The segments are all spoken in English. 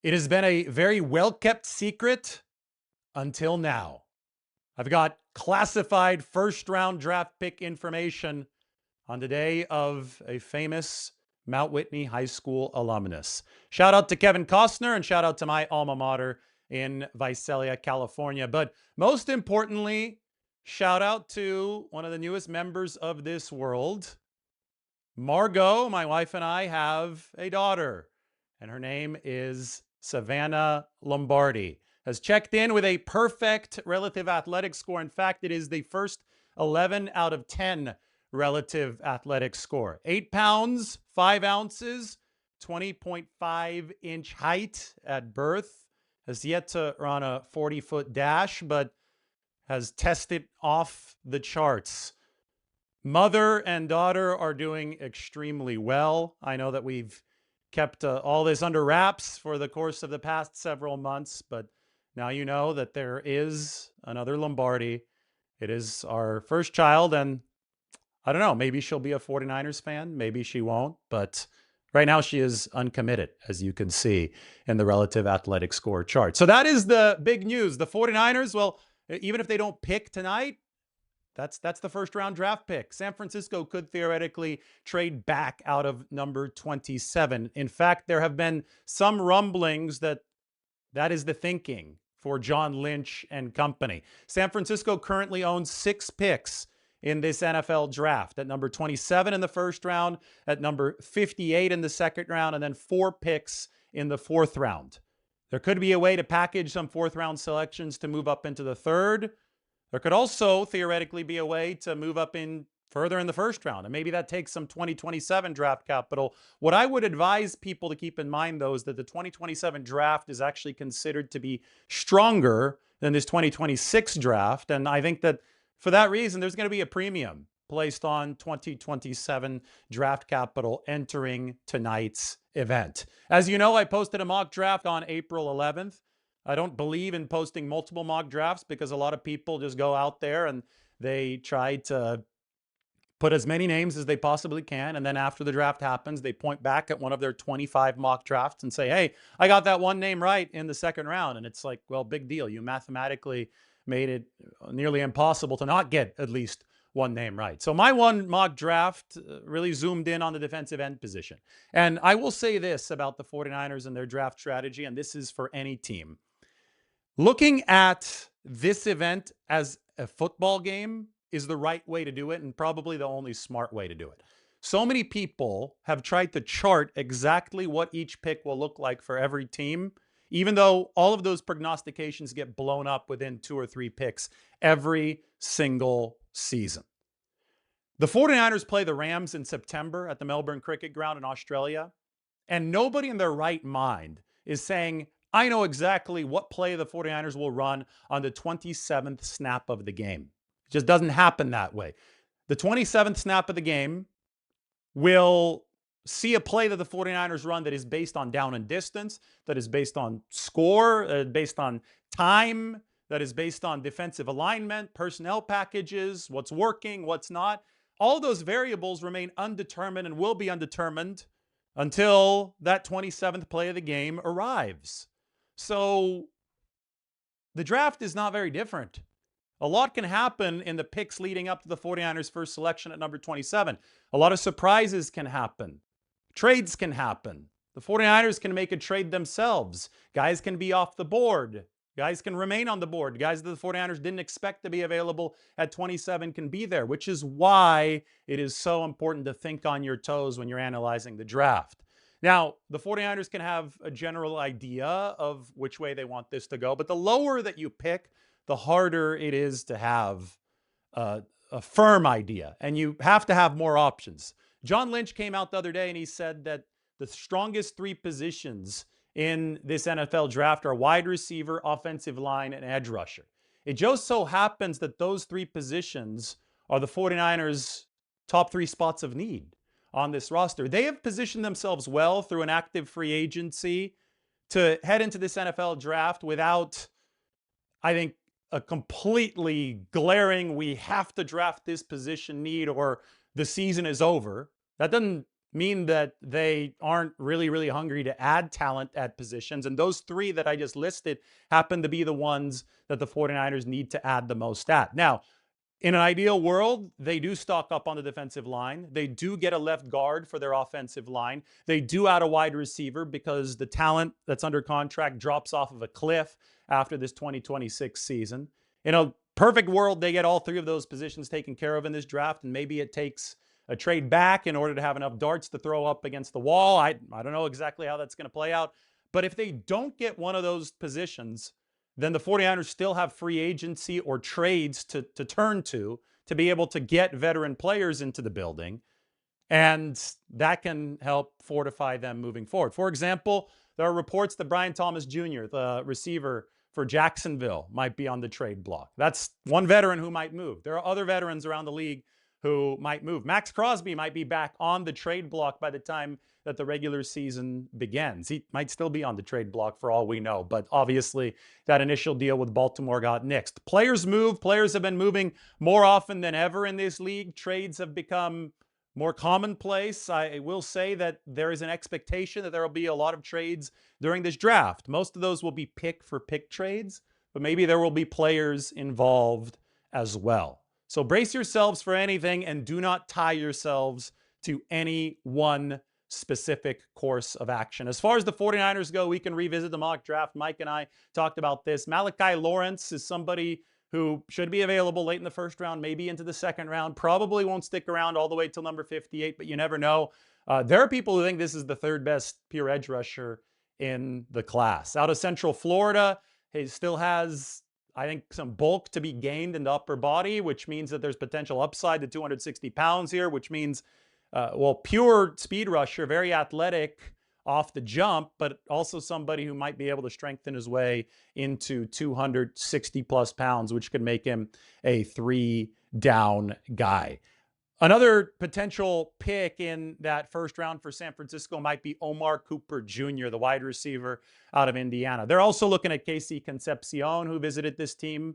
It has been a very well-kept secret until now. I've got classified first-round draft pick information on the day of a famous Mount Whitney High School alumnus. Shout out to Kevin Costner and shout out to my alma mater in Visalia, California. But most importantly, shout out to one of the newest members of this world. Margot, my wife, and I have a daughter, and her name is Savannah Lombardi. Has checked in with a perfect relative athletic score. In fact, it is the first 11 out of 10 relative athletic score. 8 pounds, 5 ounces, 20.5-inch height at birth. Has yet to run a 40-foot dash, but has tested off the charts. Mother and daughter are doing extremely well. I know that we've kept all this under wraps for the course of the past several months, but now you know that there is another Lombardi. It is our first child, and I don't know, maybe she'll be a 49ers fan, maybe she won't, but right now she is uncommitted, as you can see in the relative athletic score chart. So that is the big news. The 49ers, well, even if they don't pick tonight, that's the first round draft pick. San Francisco could theoretically trade back out of number 27. In fact, there have been some rumblings that is the thinking for John Lynch and company. San Francisco currently owns 6 picks in this NFL draft, at number 27 in the first round, at number 58 in the second round, and then 4 picks in the fourth round. There could be a way to package some fourth round selections to move up into the third. There could also theoretically be a way to move up in further in the first round, and maybe that takes some 2027 draft capital. What I would advise people to keep in mind, though, is that the 2027 draft is actually considered to be stronger than this 2026 draft, and I think that for that reason, there's going to be a premium placed on 2027 draft capital entering tonight's event. As you know, I posted a mock draft on April 11th. I don't believe in posting multiple mock drafts because a lot of people just go out there and they try to put as many names as they possibly can. And then after the draft happens, they point back at one of their 25 mock drafts and say, hey, I got that one name right in the second round. And it's like, well, big deal. You mathematically made it nearly impossible to not get at least one name right. So my one mock draft really zoomed in on the defensive end position. And I will say this about the 49ers and their draft strategy, and this is for any team. Looking at this event as a football game is the right way to do it, and probably the only smart way to do it. So many people have tried to chart exactly what each pick will look like for every team, even though all of those prognostications get blown up within 2 or 3 picks every single season. The 49ers play the Rams in September at the Melbourne Cricket Ground in Australia, and nobody in their right mind is saying, I know exactly what play the 49ers will run on the 27th snap of the game. It just doesn't happen that way. The 27th snap of the game will see a play that the 49ers run that is based on down and distance, that is based on score, based on time, that is based on defensive alignment, personnel packages, what's working, what's not. All those variables remain undetermined and will be undetermined until that 27th play of the game arrives. So the draft is not very different. A lot can happen in the picks leading up to the 49ers' first selection at number 27. A lot of surprises can happen. Trades can happen. The 49ers can make a trade themselves. Guys can be off the board. Guys can remain on the board. Guys that the 49ers didn't expect to be available at 27 can be there, which is why it is so important to think on your toes when you're analyzing the draft. Now, the 49ers can have a general idea of which way they want this to go, but the lower that you pick, the harder it is to have a firm idea, and you have to have more options. John Lynch came out the other day and he said that the strongest 3 positions in this NFL draft are wide receiver, offensive line, and edge rusher. It just so happens that those 3 positions are the 49ers' top 3 spots of need on this roster. They have positioned themselves well through an active free agency to head into this NFL draft without, I think, a completely glaring, we have to draft this position need or the season is over. That doesn't mean that they aren't really, really hungry to add talent at positions. And those three that I just listed happen to be the ones that the 49ers need to add the most at. Now, in an ideal world, they do stock up on the defensive line. They do get a left guard for their offensive line. They do add a wide receiver because the talent that's under contract drops off of a cliff after this 2026 season. In a perfect world, they get all three of those positions taken care of in this draft, and maybe it takes a trade back in order to have enough darts to throw up against the wall. I don't know exactly how that's going to play out. But if they don't get one of those positions, then the 49ers still have free agency or trades to turn to be able to get veteran players into the building. And that can help fortify them moving forward. For example, there are reports that Brian Thomas Jr., the receiver for Jacksonville, might be on the trade block. That's one veteran who might move. There are other veterans around the league who might move. Max Crosby might be back on the trade block by the time that the regular season begins. He might still be on the trade block for all we know, but obviously that initial deal with Baltimore got nixed. Players move. Players have been moving more often than ever in this league. Trades have become more commonplace. I will say that there is an expectation that there will be a lot of trades during this draft. Most of those will be pick for pick trades, but maybe there will be players involved as well. So brace yourselves for anything and do not tie yourselves to any one specific course of action. As far as the 49ers go, we can revisit the mock draft. Mike and I talked about this. Malachi Lawrence is somebody who should be available late in the first round, maybe into the second round. Probably won't stick around all the way till number 58, but you never know. There are people who think this is the third best pure edge rusher in the class. Out of Central Florida, he still has, I think, some bulk to be gained in the upper body, which means that there's potential upside to 260 pounds here, which means, pure speed rusher, very athletic off the jump, but also somebody who might be able to strengthen his way into 260 plus pounds, which could make him a 3-down guy. Another potential pick in that first round for San Francisco might be Omar Cooper Jr., the wide receiver out of Indiana. They're also looking at Casey Concepcion, who visited this team.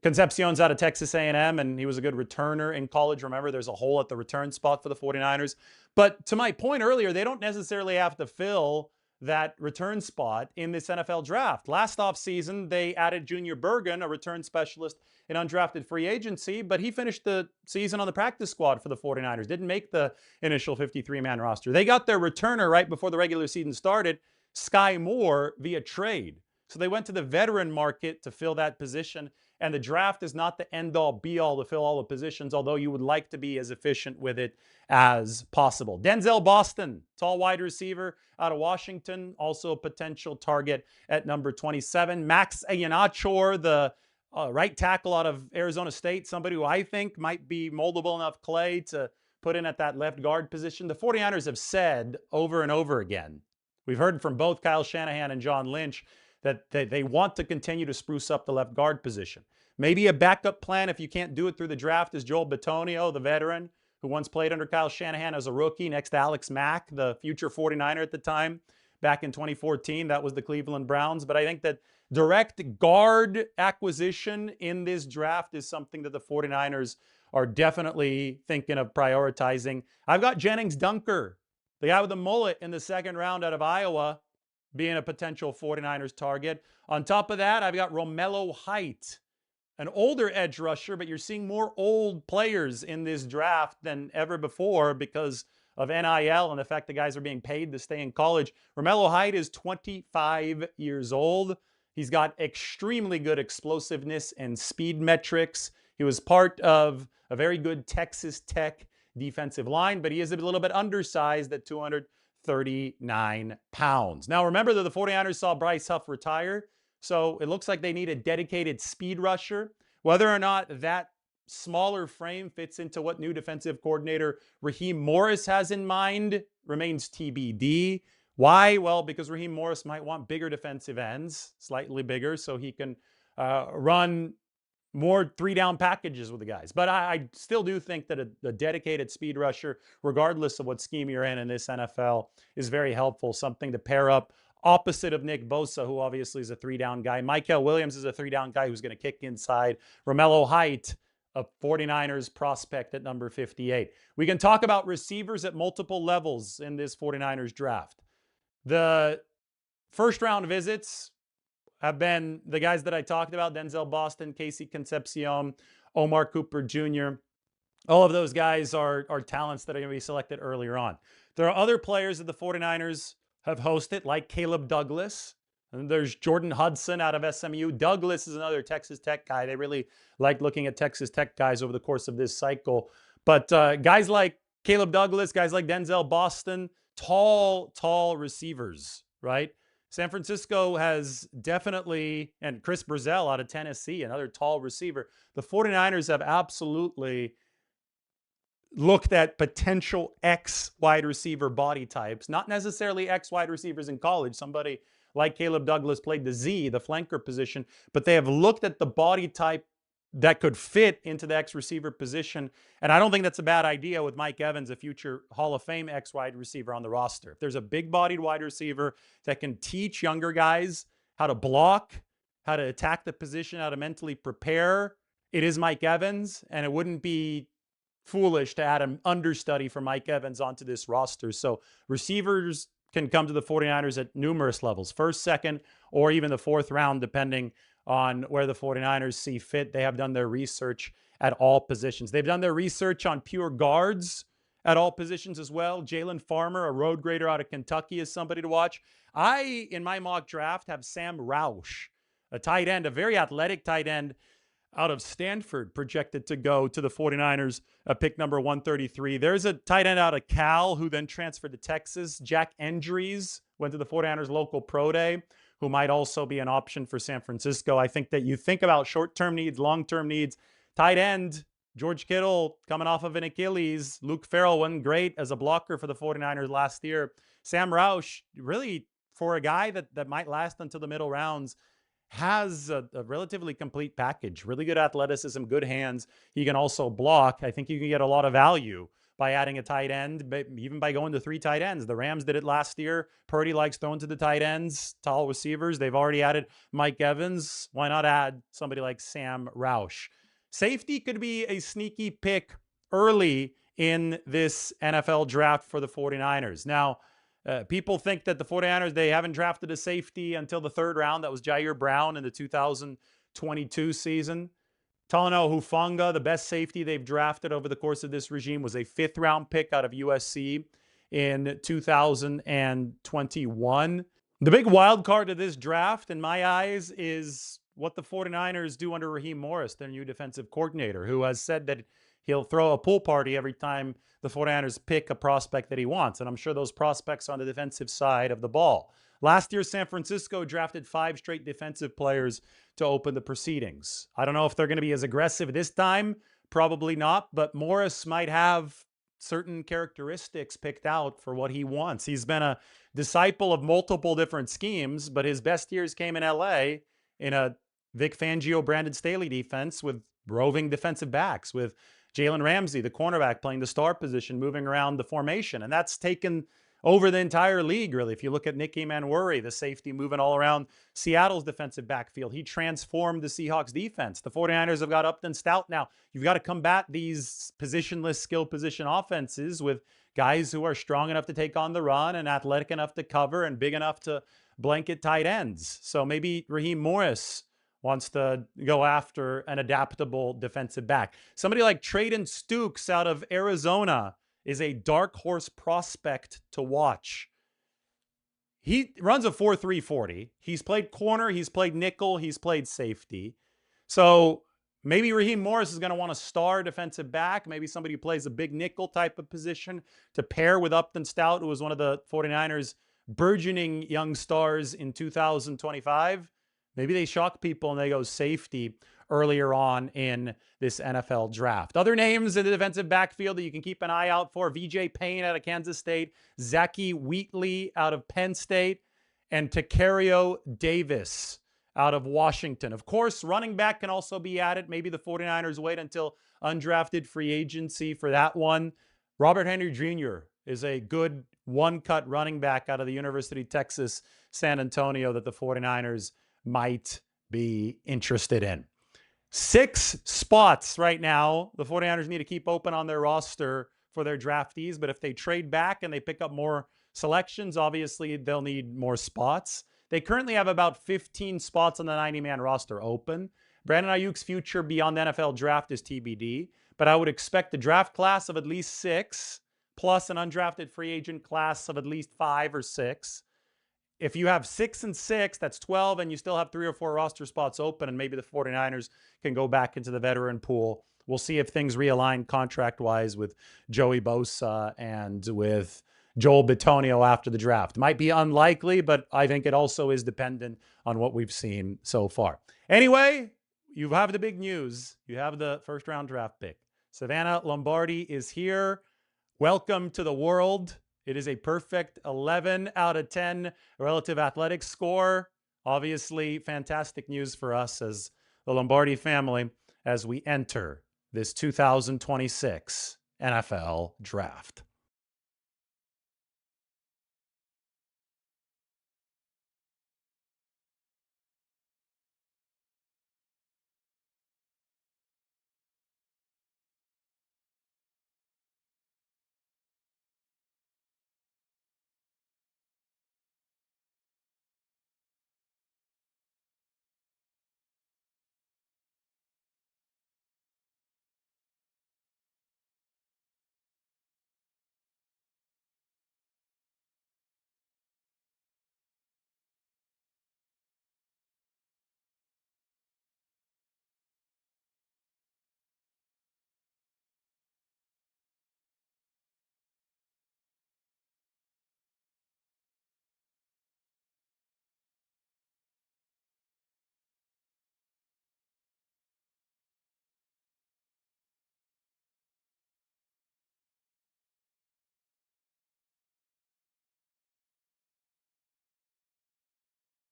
Concepcion's out of Texas A&M, and he was a good returner in college. Remember, there's a hole at the return spot for the 49ers. But to my point earlier, they don't necessarily have to fill that return spot in this NFL draft. Last offseason, they added Junior Bergen, a return specialist in undrafted free agency, but he finished the season on the practice squad for the 49ers, didn't make the initial 53-man roster. They got their returner right before the regular season started, Sky Moore, via trade. So they went to the veteran market to fill that position. And the draft is not the end-all, be-all to fill all the positions, although you would like to be as efficient with it as possible. Denzel Boston, tall wide receiver out of Washington, also a potential target at number 27. Max Iheanacho, the right tackle out of Arizona State, somebody who I think might be moldable enough clay to put in at that left guard position. The 49ers have said over and over again, we've heard from both Kyle Shanahan and John Lynch, that they want to continue to spruce up the left guard position. Maybe a backup plan if you can't do it through the draft is Joel Bitonio, the veteran who once played under Kyle Shanahan as a rookie next to Alex Mack, the future 49er at the time, back in 2014. That was the Cleveland Browns. But I think that direct guard acquisition in this draft is something that the 49ers are definitely thinking of prioritizing. I've got Jennings Dunker, the guy with the mullet in the second round out of Iowa, being a potential 49ers target. On top of that, I've got Romello Height, an older edge rusher, but you're seeing more old players in this draft than ever before because of NIL and the fact that guys are being paid to stay in college. Romello Height is 25 years old. He's got extremely good explosiveness and speed metrics. He was part of a very good Texas Tech defensive line, but he is a little bit undersized at 239 pounds. Now, remember that the 49ers saw Bryce Huff retire, so it looks like they need a dedicated speed rusher. Whether or not that smaller frame fits into what new defensive coordinator Raheem Morris has in mind remains TBD. Why? Well, because Raheem Morris might want bigger defensive ends, slightly bigger, so he can run more 3-down packages with the guys. But I still do think that a dedicated speed rusher, regardless of what scheme you're in this NFL, is very helpful. Something to pair up opposite of Nick Bosa, who obviously is a 3-down guy. Mykel Williams is a 3-down guy who's going to kick inside. Romello Height, a 49ers prospect at number 58. We can talk about receivers at multiple levels in this 49ers draft. The first round visits have been the guys that I talked about: Denzel Boston, Casey Concepcion, Omar Cooper Jr. All of those guys are talents that are going to be selected earlier on. There are other players that the 49ers have hosted, like Caleb Douglas. And there's Jordan Hudson out of SMU. Douglas is another Texas Tech guy. They really like looking at Texas Tech guys over the course of this cycle. But guys like Caleb Douglas, guys like Denzel Boston, tall receivers, right? San Francisco has definitely, and Chris Brazell out of Tennessee, another tall receiver. The 49ers have absolutely looked at potential X wide receiver body types, not necessarily X wide receivers in college. Somebody like Caleb Douglas played the Z, the flanker position, but they have looked at the body type that could fit into the X receiver position. And I don't think that's a bad idea with Mike Evans, a future Hall of Fame X wide receiver on the roster. If there's a big bodied wide receiver that can teach younger guys how to block, how to attack the position, how to mentally prepare, it is Mike Evans. And it wouldn't be foolish to add an understudy for Mike Evans onto this roster. So receivers can come to the 49ers at numerous levels, first, second, or even the fourth round, depending on where the 49ers see fit. They have done their research at all positions. They've done their research on pure guards at all positions as well. Jalen Farmer, a road grader out of Kentucky, is somebody to watch. I, in my mock draft, have Sam Roush, a tight end, a very athletic tight end out of Stanford, projected to go to the 49ers, pick number 133. There's a tight end out of Cal who then transferred to Texas. Jack Endries went to the 49ers local pro day, who might also be an option for San Francisco. I think that you think about short-term needs, long-term needs. Tight end, George Kittle coming off of an Achilles. Luke Farrell wasn't great as a blocker for the 49ers last year. Sam Roush, really, for a guy that might last until the middle rounds, has a relatively complete package. Really good athleticism, good hands. He can also block. I think you can get a lot of value by adding a tight end, but even by going to 3 tight ends. The Rams did it last year. Purdy likes throwing to the tight ends, tall receivers. They've already added Mike Evans. Why not add somebody like Sam Roush? Safety could be a sneaky pick early in this NFL draft for the 49ers. Now, people think that the 49ers, they haven't drafted a safety until the 3rd round. That was Jair Brown in the 2022 season. Talanoa Hufanga, the best safety they've drafted over the course of this regime, was a 5th round pick out of USC in 2021. The big wild card of this draft, in my eyes, is what the 49ers do under Raheem Morris, their new defensive coordinator, who has said that he'll throw a pool party every time the 49ers pick a prospect that he wants. And I'm sure those prospects are on the defensive side of the ball. Last year, San Francisco drafted 5 straight defensive players to open the proceedings. I don't know if they're going to be as aggressive this time. Probably not. But Morris might have certain characteristics picked out for what he wants. He's been a disciple of multiple different schemes, but his best years came in LA in a Vic Fangio, Brandon Staley defense with roving defensive backs, with Jalen Ramsey, the cornerback, playing the star position, moving around the formation. And that's taken over the entire league, really. If you look at Nicky Manwuri, the safety, moving all around Seattle's defensive backfield, he transformed the Seahawks defense. The 49ers have got Upton Stout now. You've got to combat these positionless skill position offenses with guys who are strong enough to take on the run and athletic enough to cover and big enough to blanket tight ends. So maybe Raheem Morris wants to go after an adaptable defensive back. Somebody like Traden Stukes out of Arizona is a dark horse prospect to watch. He runs a 4.3 40. He's played corner, he's played nickel, he's played safety. So maybe Raheem Morris is going to want a star defensive back, maybe somebody who plays a big nickel type of position to pair with Upton Stout, who was one of the 49ers' burgeoning young stars in 2025. Maybe they shock people and they go safety earlier on in this NFL draft. Other names in the defensive backfield that you can keep an eye out for: VJ Payne out of Kansas State, Zachy Wheatley out of Penn State, and Tacario Davis out of Washington. Of course, running back can also be added. Maybe the 49ers wait until undrafted free agency for that one. Robert Henry Jr. is a good one-cut running back out of the University of Texas, San Antonio, that the 49ers might be interested in. 6 spots right now. The 49ers need to keep open on their roster for their draftees, but if they trade back and they pick up more selections, obviously they'll need more spots. They currently have about 15 spots on the 90-man roster open. Brandon Ayuk's future beyond the NFL draft is TBD, but I would expect a draft class of at least 6, plus an undrafted free agent class of at least 5 or 6. If you have 6 and 6, that's 12, and you still have 3 or 4 roster spots open, and maybe the 49ers can go back into the veteran pool. We'll see if things realign contract-wise with Joey Bosa and with Joel Bitonio after the draft. Might be unlikely, but I think it also is dependent on what we've seen so far. Anyway, you have the big news. You have the first-round draft pick. Savannah Lombardi is here. Welcome to the world. It is a perfect 11 out of 10 relative athletics score. Obviously, fantastic news for us as the Lombardi family as we enter this 2026 NFL Draft.